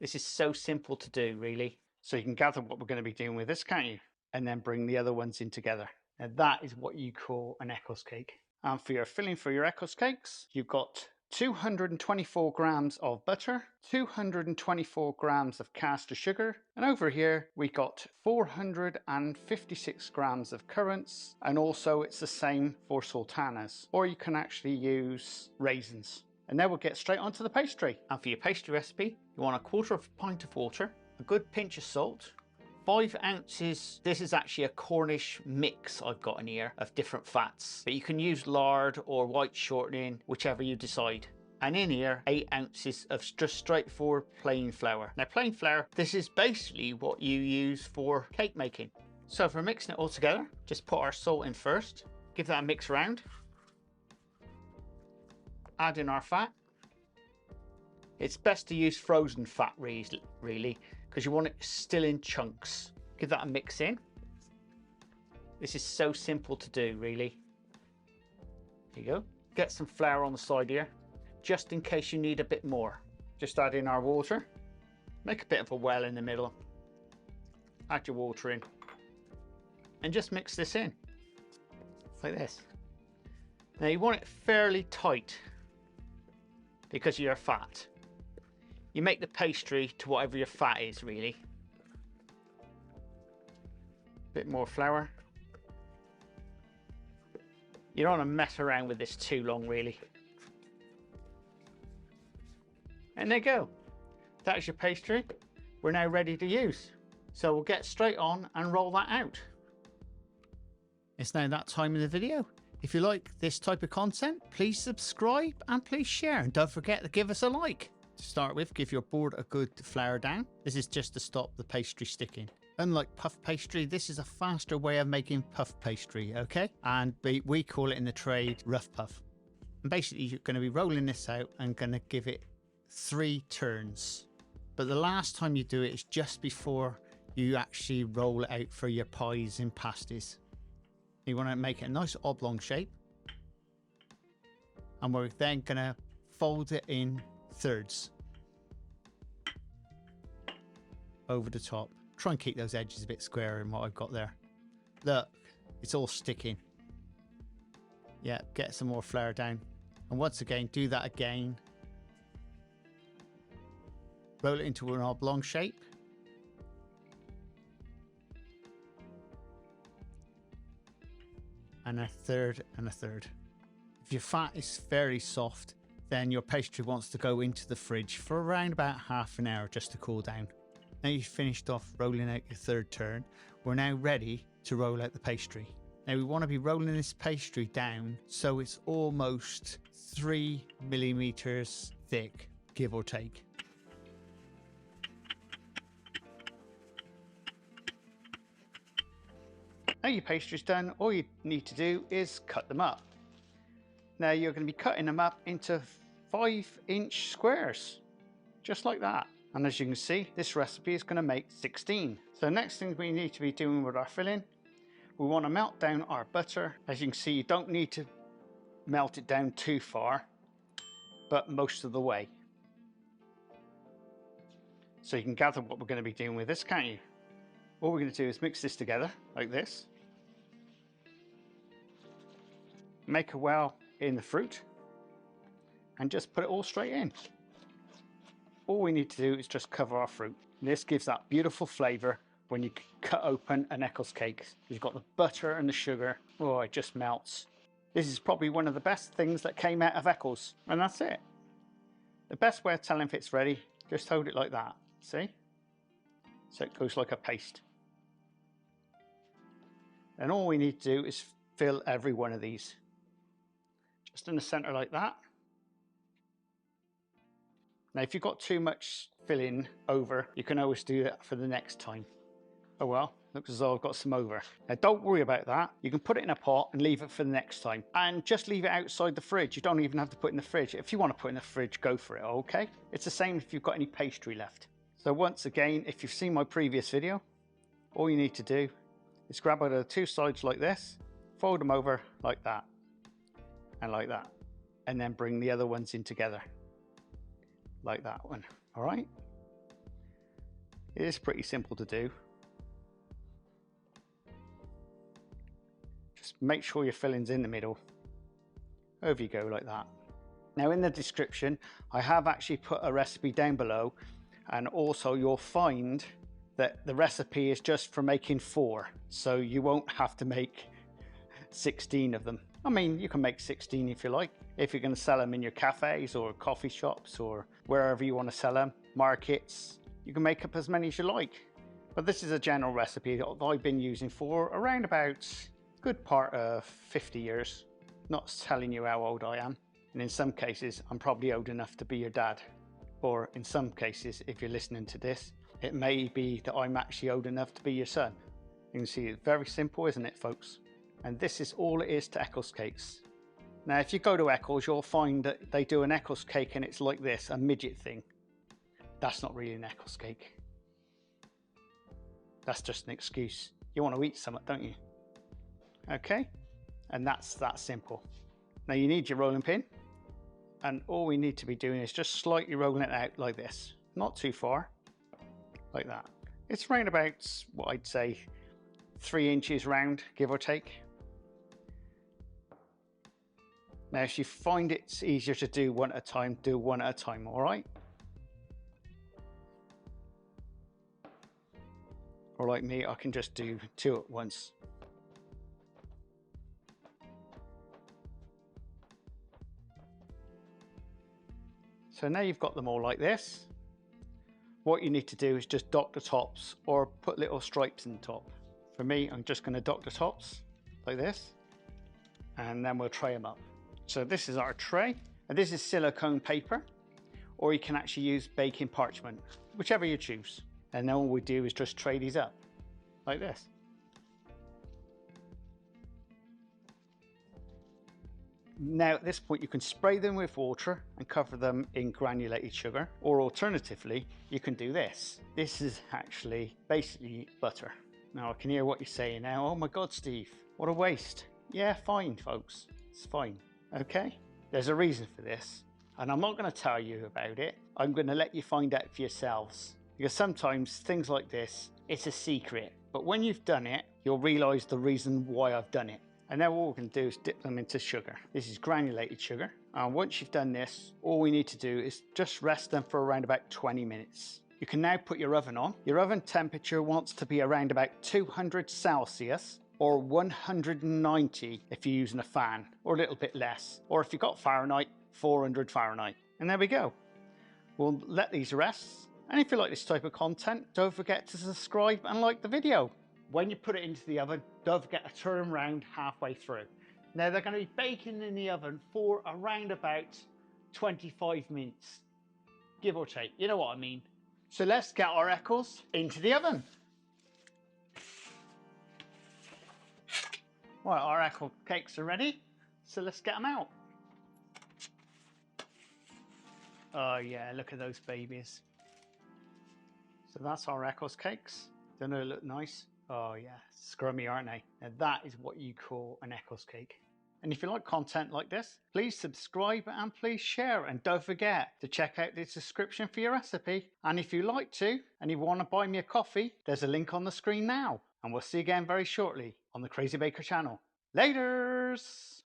This is so simple to do, really. So you can gather what we're going to be doing with this, can't you? And then bring the other ones in together. Now that is what you call an Eccles cake. And for your filling for your Eccles cakes, you've got 224 grams of butter, 224 grams of caster sugar, and over here we got 456 grams of currants, and also it's the same for sultanas, or you can actually use raisins. And now we'll get straight onto the pastry. And for your pastry recipe, you want 1/4 pint of water, a good pinch of salt, 5 ounces, this is actually a Cornish mix I've got in here of different fats, but you can use lard or white shortening, whichever you decide. And in here, 8 ounces of just straightforward plain flour. Now plain flour, this is basically what you use for cake making. So for mixing it all together, just put our salt in first, give that a mix around, add in our fat. It's best to use frozen fat really, because you want it still in chunks. Give that a mix in. This is so simple to do, really. There you go. Get some flour on the side here, just in case you need a bit more. Just add in our water. Make a bit of a well in the middle. Add your water in. And just mix this in. Like this. Now you want it fairly tight because of your fat. You make the pastry to whatever your fat is, really. Bit more flour. You don't want to mess around with this too long, really. And there you go. That's your pastry. We're now ready to use. So we'll get straight on and roll that out. It's now that time in the video. If you like this type of content, please subscribe and please share. And don't forget to give us a like. To start with, give your board a good flour down. This is just to stop the pastry sticking. Unlike puff pastry, this is a faster way of making puff pastry, okay? And we call it in the trade rough puff. And basically you're going to be rolling this out and going to give it 3 turns. But the last time you do it is just before you actually roll it out for your pies and pasties. You want to make it a nice oblong shape. And we're then going to fold it in thirds over the top. Try and keep those edges a bit square in what I've got there. Look, it's all sticking. Yeah, get some more flour down. And once again, do that again. Roll it into an oblong shape. And a third and a third. If your fat is very soft, then your pastry wants to go into the fridge for around about half an hour just to cool down. Now you've finished off rolling out your third turn, we're now ready to roll out the pastry. Now we want to be rolling this pastry down so it's almost 3 millimeters thick, give or take. Now your pastry's done, all you need to do is cut them up. Now you're going to be cutting them up into 5-inch squares, just like that. And as you can see, this recipe is going to make 16. So next thing we need to be doing with our filling, we want to melt down our butter. As you can see, you don't need to melt it down too far, but most of the way. So you can gather what we're going to be doing with this, can't you? All we're going to do is mix this together like this. Make a well in the fruit and just put it all straight in. All we need to do is just cover our fruit. This gives that beautiful flavor when you cut open an Eccles cake. You've got the butter and the sugar. Oh, it just melts. This is probably one of the best things that came out of Eccles, and that's it. The best way of telling if it's ready, just hold it like that, see? So it goes like a paste. And all we need to do is fill every one of these. Just in the center like that. Now if you've got too much filling over, you can always do that for the next time. Oh well, looks as though I've got some over. Now don't worry about that. You can put it in a pot and leave it for the next time. And just leave it outside the fridge. You don't even have to put it in the fridge. If you want to put it in the fridge, go for it, okay? It's the same if you've got any pastry left. So once again, if you've seen my previous video, all you need to do is grab out of the 2 sides like this, fold them over like that, and like that. And then bring the other ones in together. Like that one, all right? It is pretty simple to do. Just make sure your filling's in the middle. Over you go, like that. Now in the description, I have actually put a recipe down below, and also you'll find that the recipe is just for making 4, so you won't have to make 16 of them. I mean, you can make 16 if you like, if you're going to sell them in your cafes or coffee shops or wherever you want to sell them, markets. You can make up as many as you like. But this is a general recipe that I've been using for around about a good part of 50 years. Not telling you how old I am. And in some cases, I'm probably old enough to be your dad. Or in some cases, if you're listening to this, it may be that I'm actually old enough to be your son. You can see it's very simple, isn't it, folks? And this is all it is to Eccles cakes. Now, if you go to Eccles, you'll find that they do an Eccles cake and it's like this, a midget thing. That's not really an Eccles cake. That's just an excuse. You want to eat something, don't you? Okay, and that's that simple. Now you need your rolling pin, and all we need to be doing is just slightly rolling it out like this. Not too far, like that. It's around about, what I'd say, 3 inches round, give or take. Now, if you find it's easier to do one at a time, do one at a time, all right? Or like me, I can just do 2 at once. So now you've got them all like this. What you need to do is just dock the tops or put little stripes in the top. For me, I'm just going to dock the tops like this, and then we'll tray them up. So this is our tray, and this is silicone paper, or you can actually use baking parchment, whichever you choose. And then all we do is just tray these up like this. Now at this point you can spray them with water and cover them in granulated sugar, or alternatively you can do this. This is actually basically butter. Now I can hear what you're saying now. Oh my God, Steve, what a waste. Yeah, fine folks, it's fine. Okay, there's a reason for this, and I'm not going to tell you about it. I'm going to let you find out for yourselves, because sometimes things like this, it's a secret, but when you've done it, you'll realize the reason why I've done it. And now all we can do is dip them into sugar. This is granulated sugar, and once you've done this, all we need to do is just rest them for around about 20 minutes. You can now put your oven on. Your oven temperature wants to be around about 200 Celsius or 190 if you're using a fan, or a little bit less, or if you've got Fahrenheit, 400 Fahrenheit. And there we go. We'll let these rest, and if you like this type of content, don't forget to subscribe and like the video. When you put it into the oven, don't forget to turn them around halfway through. Now they're going to be baking in the oven for around about 25 minutes, give or take, you know what I mean. So let's get our Eccles into the oven. Right, our Eccles cakes are ready, so let's get them out. Oh yeah, look at those babies. So that's our Eccles cakes. Don't they look nice? Oh yeah, scrummy, aren't they? Now that is what you call an Eccles cake. And if you like content like this, please subscribe and please share. And don't forget to check out the description for your recipe. And if you like to, and you want to buy me a coffee, there's a link on the screen now. And we'll see you again very shortly on the Crazy Baker channel. Laters!